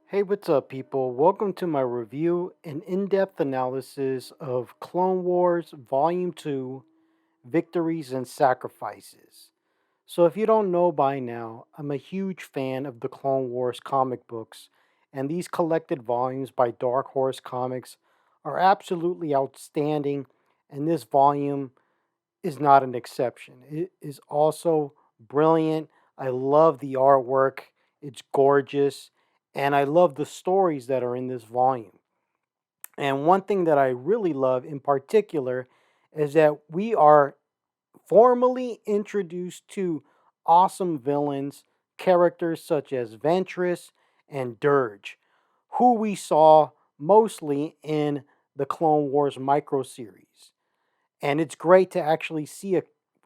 Hey, what's up, people? Welcome to my review and in depth analysis of Clone Wars Volume 2 Victories and Sacrifices. So, if you don't know by now, I'm a huge fan of the Clone Wars comic books, and these collected volumes by Dark Horse Comics are absolutely outstanding, and this volume is not an exception. It is also brilliant. I love the artwork, it's gorgeous, and I love the stories that are in this volume. And one thing that I really love in particular is that we are formally introduced to awesome villains, characters such as Ventress and Durge, who we saw mostly in the Clone Wars micro series. And it's great to actually see a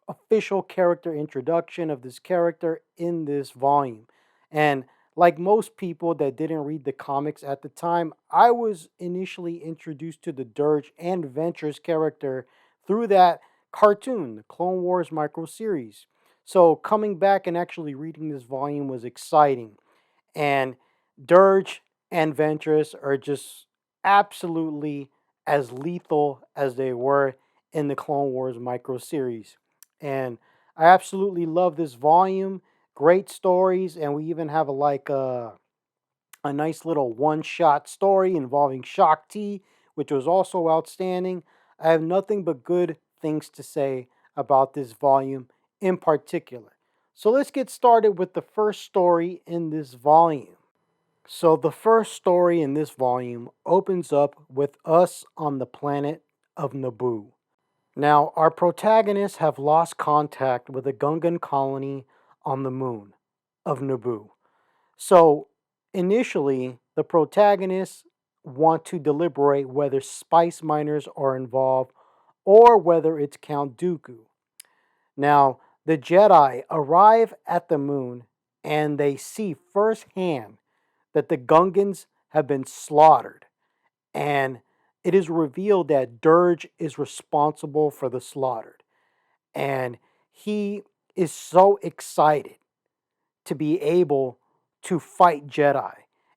official character introduction of this character in this volume. And like most people that didn't read the comics at the time, I was initially introduced to the Durge and Ventress character through that cartoon, the Clone Wars micro series. So coming back and actually reading this volume was exciting. And Durge and Ventress are just absolutely as lethal as they were in the Clone Wars micro series. And I absolutely love this volume. Great stories, and we even have a nice little one-shot story involving Shock T, which was also outstanding. I have nothing but good things to say about this volume in particular. So let's get started with the first story in this volume. So the first story in this volume opens up with us on the planet of Naboo. Now, our protagonists have lost contact with a Gungan colony on the moon of Naboo. So, initially, the protagonists want to deliberate whether spice miners are involved or whether it's Count Dooku. Now, the Jedi arrive at the moon and they see firsthand that the Gungans have been slaughtered, and it is revealed that Durge is responsible for the slaughter. And he is so excited to be able to fight Jedi.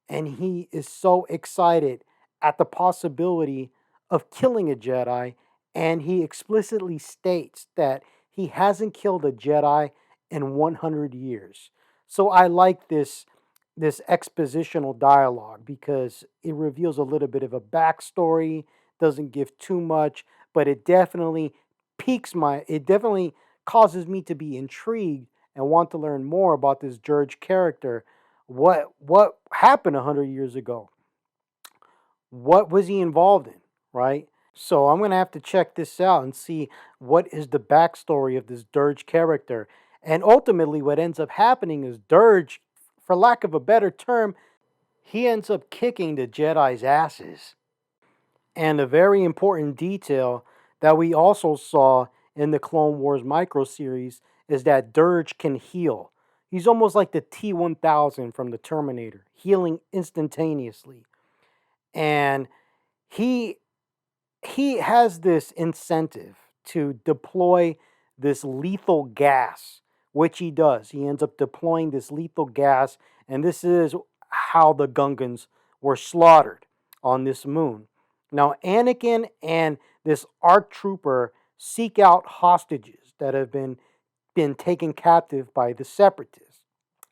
And he is so excited at the possibility of killing a Jedi. And he explicitly states that he hasn't killed a Jedi in 100 years. So I like this expositional dialogue because it reveals a little bit of a backstory, doesn't give too much, but it definitely causes me to be intrigued and want to learn more about this Durge character. What happened 100 years ago? What was he involved in? Right? So I'm gonna have to check this out and see what is the backstory of this Durge character. And ultimately, what ends up happening is Durge, for lack of a better term, he ends up kicking the Jedi's asses. And a very important detail that we also saw in the Clone Wars micro series is that Durge can heal. He's almost like the T-1000 from the Terminator, healing instantaneously. And he he has this incentive to deploy this lethal gas, which he does. He ends up deploying this lethal gas, and this is how the Gungans were slaughtered on this moon. Now, Anakin and this ARC trooper seek out hostages that have been taken captive by the separatists.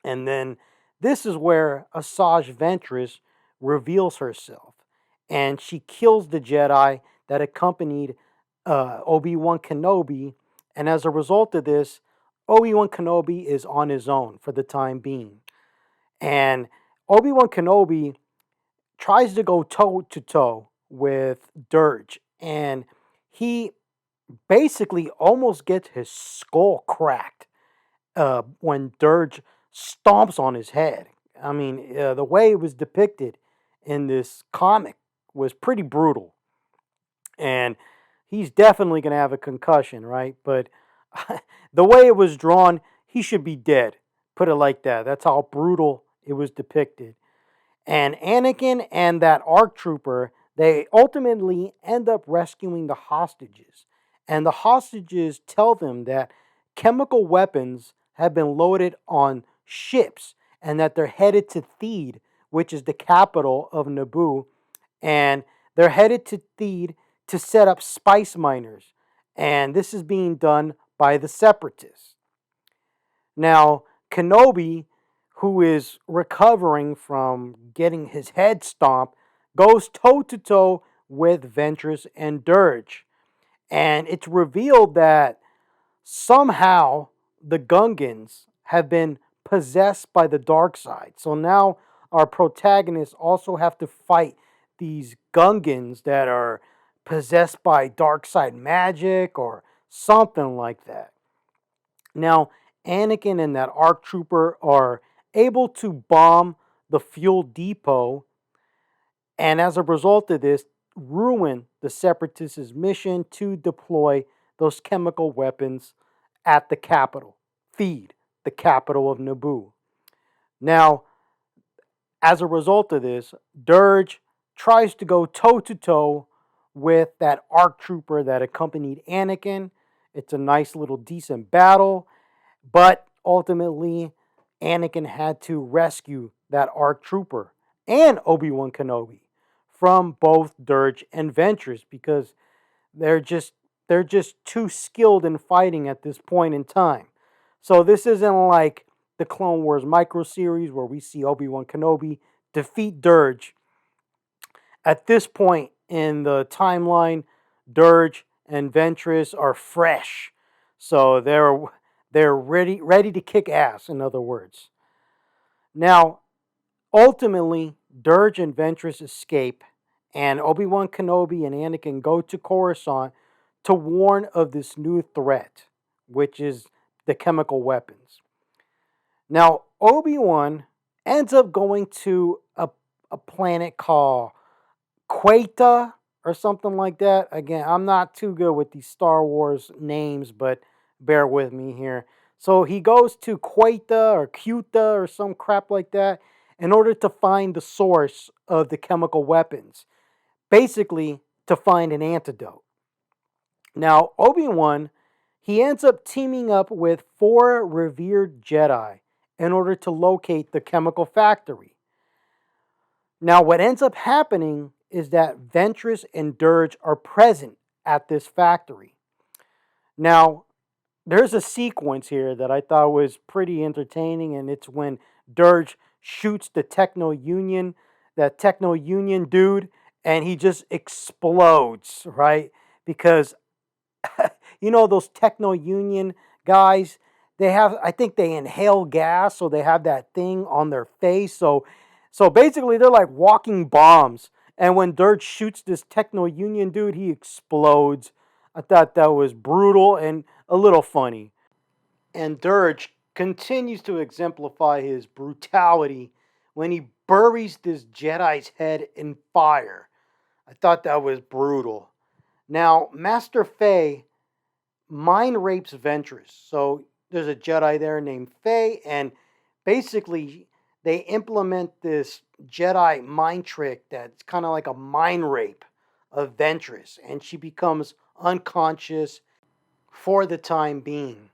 And then this is where Asajj Ventress reveals herself, and she kills the Jedi that accompanied Obi-Wan Kenobi. And as a result of this, Obi-Wan Kenobi is on his own for the time being. And Obi-Wan Kenobi tries to go toe to toe with Durge, and he basically almost gets his skull cracked when Durge stomps on his head. I mean, the way it was depicted in this comic was pretty brutal, and he's definitely going to have a concussion, right? But the way it was drawn, he should be dead. Put it like that. That's how brutal it was depicted. And Anakin and that ARC trooper, they ultimately end up rescuing the hostages. And the hostages tell them that chemical weapons have been loaded on ships and that they're headed to Theed, which is the capital of Naboo, and they're headed to Theed to set up spice miners, and this is being done by the Separatists. Now, Kenobi, who is recovering from getting his head stomped, goes toe to toe with Ventress and Durge. And it's revealed that somehow the Gungans have been possessed by the dark side. So now our protagonists also have to fight these Gungans that are possessed by dark side magic or something like that. Now, Anakin and that ARC trooper are able to bomb the fuel depot, and as a result of this, ruin the Separatists' mission to deploy those chemical weapons at the capital, Theed, the capital of Naboo. Now, as a result of this, Durge tries to go toe to toe with that ARC trooper that accompanied Anakin. It's a nice little decent battle, but ultimately, Anakin had to rescue that ARC trooper and Obi-Wan Kenobi from both Durge and Ventress because they're just they're just too skilled in fighting at this point in time. So this isn't like the Clone Wars micro series where we see Obi-Wan Kenobi defeat Durge. At this point in the timeline, Durge and Ventress are fresh. So they're ready to kick ass, in other words. Now, ultimately, Durge and Ventress escape, and Obi-Wan Kenobi and Anakin go to Coruscant to warn of this new threat, which is the chemical weapons. Now, Obi-Wan ends up going to a planet called Queta or something like that. Again, I'm not too good with these Star Wars names, but bear with me here. So he goes to Queta or Cuta or some crap like that in order to find the source of the chemical weapons. Basically, to find an antidote. Now, Obi-Wan, he ends up teaming up with 4 revered Jedi in order to locate the chemical factory. Now, what ends up happening is that Ventress and Durge are present at this factory. Now, there's a sequence here that I thought was pretty entertaining, and it's when Durge shoots the that Techno Union dude, and he just explodes, right? Because those Techno Union guys, I think they inhale gas, so they have that thing on their face. So basically, they're like walking bombs. And when Durge shoots this Techno Union dude, he explodes. I thought that was brutal and a little funny. And Durge continues to exemplify his brutality when he buries this Jedi's head in fire. I thought that was brutal. Now, Master Fey mind rapes Ventress. So there's a Jedi there named Fey, and basically they implement this Jedi mind trick that's kind of like a mind rape of Ventress, and she becomes unconscious for the time being.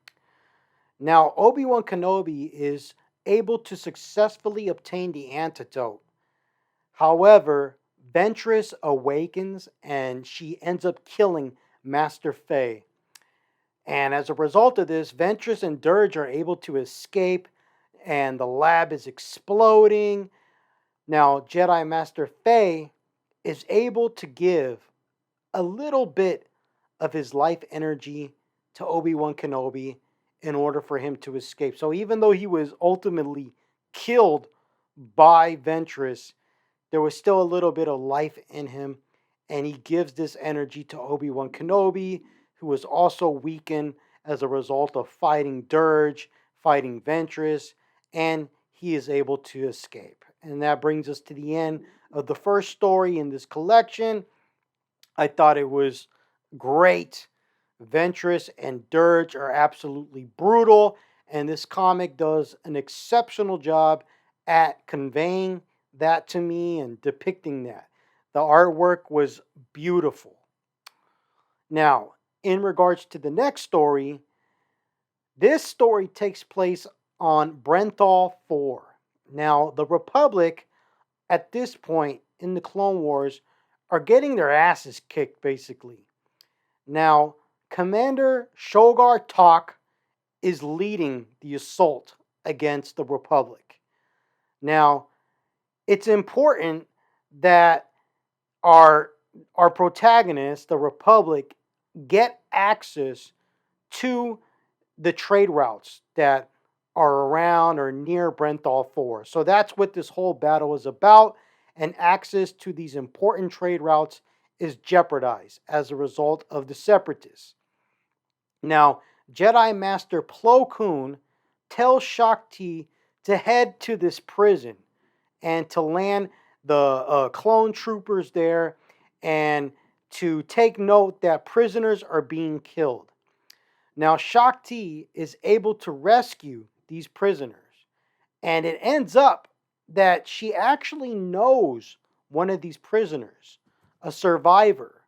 Now, Obi-Wan Kenobi is able to successfully obtain the antidote. However, Ventress awakens and she ends up killing Master Fey. And as a result of this, Ventress and Durge are able to escape, and the lab is exploding. Now, Jedi Master Fey is able to give a little bit of his life energy to Obi-Wan Kenobi in order for him to escape. So even though he was ultimately killed by Ventress, there was still a little bit of life in him, and he gives this energy to Obi-Wan Kenobi, who was also weakened as a result of fighting Durge, fighting Ventress, and he is able to escape. And that brings us to the end of the first story in this collection. I thought it was great. Ventress and Durge are absolutely brutal, and this comic does an exceptional job at conveying that to me and depicting that. The artwork was beautiful. Now, in regards to the next story, this story takes place on Brenthal 4. Now, the Republic at this point in the Clone Wars are getting their asses kicked, basically. Now, Commander Shogar Tak is leading the assault against the Republic. Now, it's important that our our protagonists, the Republic, get access to the trade routes that are around or near Brenthal 4. So that's what this whole battle is about, and access to these important trade routes is jeopardized as a result of the Separatists. Now, Jedi Master Plo Koon tells Shakti to head to this prison and to land the clone troopers there and to take note that prisoners are being killed. Now, Shakti is able to rescue these prisoners, and it ends up that she actually knows one of these prisoners, a survivor,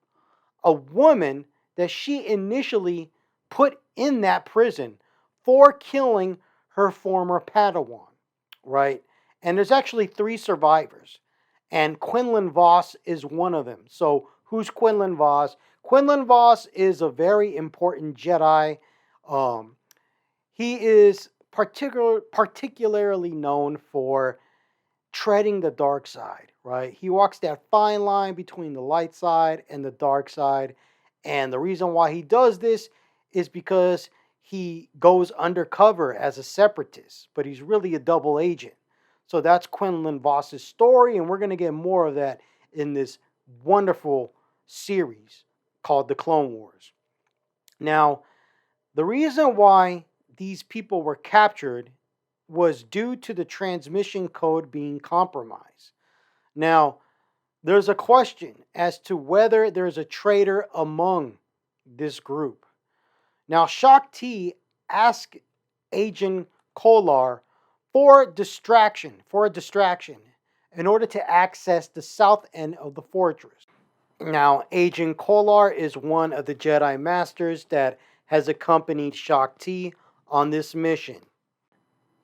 a woman that she initially put in that prison for killing her former Padawan, right? And there's actually 3 survivors, and Quinlan Voss is one of them. So, who's Quinlan Voss? Quinlan Voss is a very important Jedi. Um, he is particularly known for treading the dark side, right? He walks that fine line between the light side and the dark side. And the reason why he does this is because he goes undercover as a separatist, but he's really a double agent. So that's Quinlan Voss's story, and we're going to get more of that in this wonderful series called The Clone Wars. Now, the reason why these people were captured was due to the transmission code being compromised. Now, there's a question as to whether there's a traitor among this group. Now, Shakti asked Agent Kolar for a distraction, in order to access the south end of the fortress. Now, Agent Kolar is one of the Jedi Masters that has accompanied Shakti on this mission.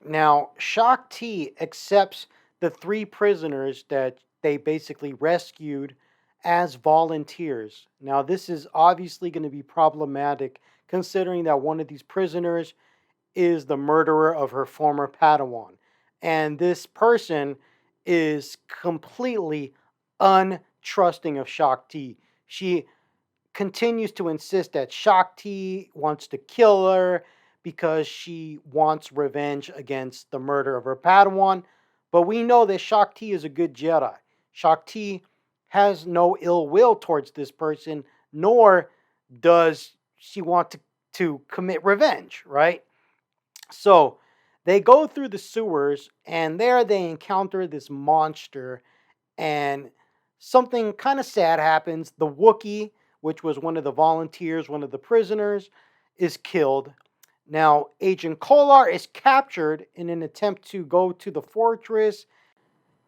Now, Shakti accepts the 3 prisoners that they basically rescued as volunteers. Now, this is obviously going to be problematic considering that one of these prisoners is the murderer of her former Padawan. And this person is completely untrusting of Shakti. She continues to insist that Shakti wants to kill her because she wants revenge against the murder of her Padawan. But we know that Shakti is a good Jedi. Shakti has no ill will towards this person, nor does she want to commit revenge, right? So they go through the sewers, and there they encounter this monster, and something kind of sad happens. The Wookiee, which was one of the volunteers, one of the prisoners, is killed. Now, Agent Kolar is captured in an attempt to go to the fortress.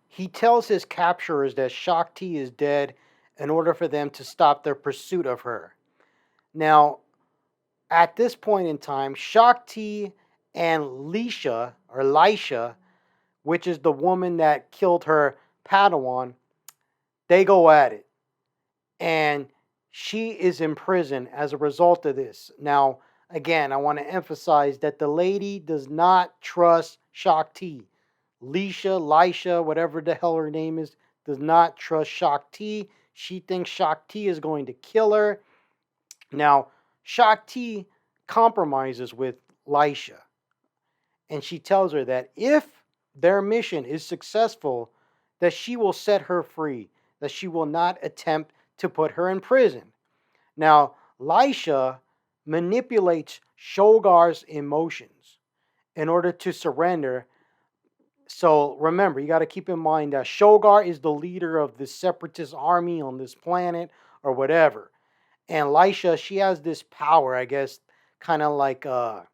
He tells his capturers that Shakti is dead in order for them to stop their pursuit of her. Now, at this point in time, Shakti and Lisha, which is the woman that killed her Padawan, they go at it. And she is in prison as a result of this. Now, again, I want to emphasize that the lady does not trust Shakti. Lisha, whatever the hell her name is, does not trust Shakti. She thinks Shakti is going to kill her. Now, Shakti compromises with Lisha. And she tells her that if their mission is successful, that she will set her free, that she will not attempt to put her in prison. Now, Lisha manipulates Shogar's emotions in order to surrender. So remember, you got to keep in mind that Shogar is the leader of the separatist army on this planet or whatever. And Lisha, she has this power, I guess, kind of like the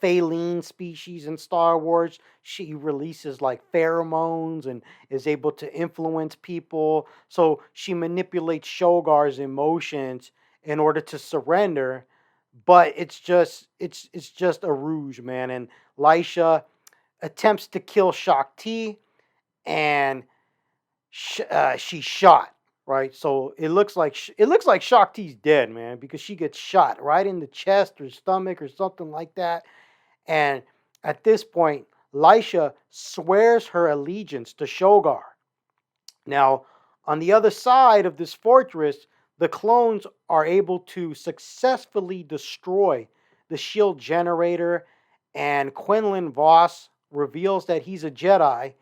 Phaline species in Star Wars. She releases like pheromones and is able to influence people. So she manipulates Shogar's emotions in order to surrender. But it's just a ruse, man. And Lisha attempts to kill Shakti. and she's shot. Right, so it looks like Shaak Ti's dead, man, because she gets shot right in the chest or stomach or something like that. And at this point, Lisha swears her allegiance to Shogar. Now, on the other side of this fortress, the clones are able to successfully destroy the shield generator, and Quinlan Voss reveals that he's a Jedi,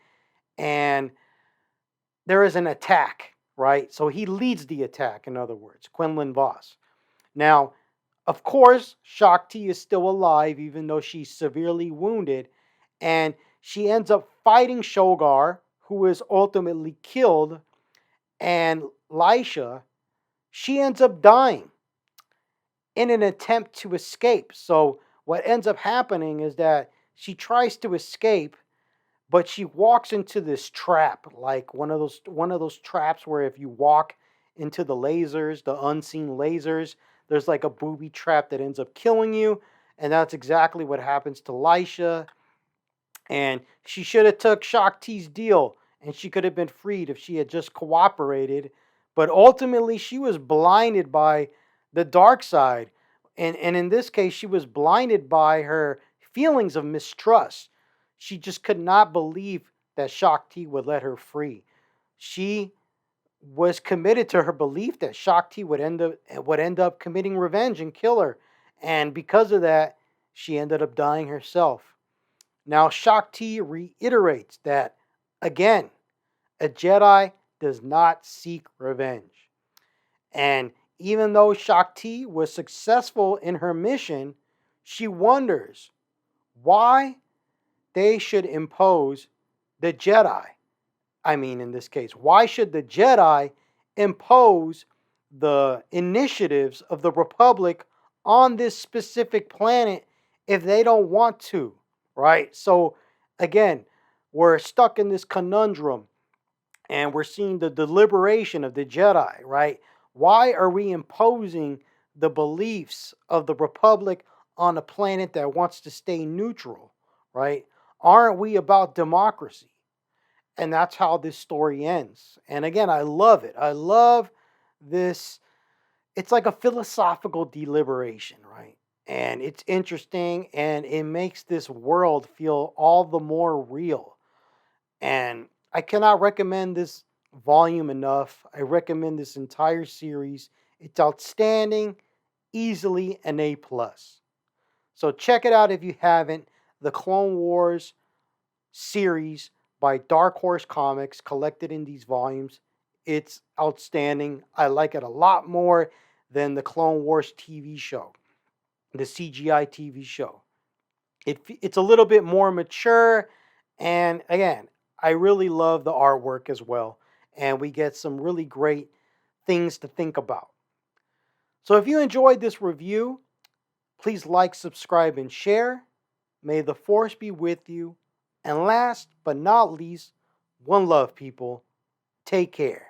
and there is an attack, right? So he leads the attack, in other words, Quinlan Voss. Now, of course, Shaak Ti is still alive, even though she's severely wounded, and she ends up fighting Shogar, who is ultimately killed, and Lisha, she ends up dying in an attempt to escape. So what ends up happening is that she tries to escape, but she walks into this trap, like one of those traps where if you walk into the lasers, the unseen lasers, there's like a booby trap that ends up killing you, and that's exactly what happens to Lisha. And she should have took Shaak Ti's deal, and she could have been freed if she had just cooperated. But ultimately, she was blinded by the dark side, and in this case, she was blinded by her feelings of mistrust. She just could not believe that Shaak Ti would let her free. She was committed to her belief that Shaak Ti would end up committing revenge and kill her, and because of that, she ended up dying herself. Now, Shaak Ti reiterates that, again, a Jedi does not seek revenge. And even though Shaak Ti was successful in her mission, she wonders why they should impose the Jedi. I mean, in this case, why should the Jedi impose the initiatives of the Republic on this specific planet if they don't want to, right? So, again, we're stuck in this conundrum, and we're seeing the deliberation of the Jedi, right? Why are we imposing the beliefs of the Republic on a planet that wants to stay neutral, right? Aren't we about democracy? And that's how this story ends. And again, I love it. I love this. It's like a philosophical deliberation, right? And it's interesting, and it makes this world feel all the more real. And I cannot recommend this volume enough. I recommend this entire series. It's outstanding, easily an A plus. So check it out if you haven't. The Clone Wars series by Dark Horse Comics, collected in these volumes. It's outstanding. I like it a lot more than the Clone Wars TV show, the CGI TV show. It's a little bit more mature, and again, I really love the artwork as well, and we get some really great things to think about. So if you enjoyed this review, please like, subscribe, and share. May the Force be with you. And last but not least, one love, people. Take care.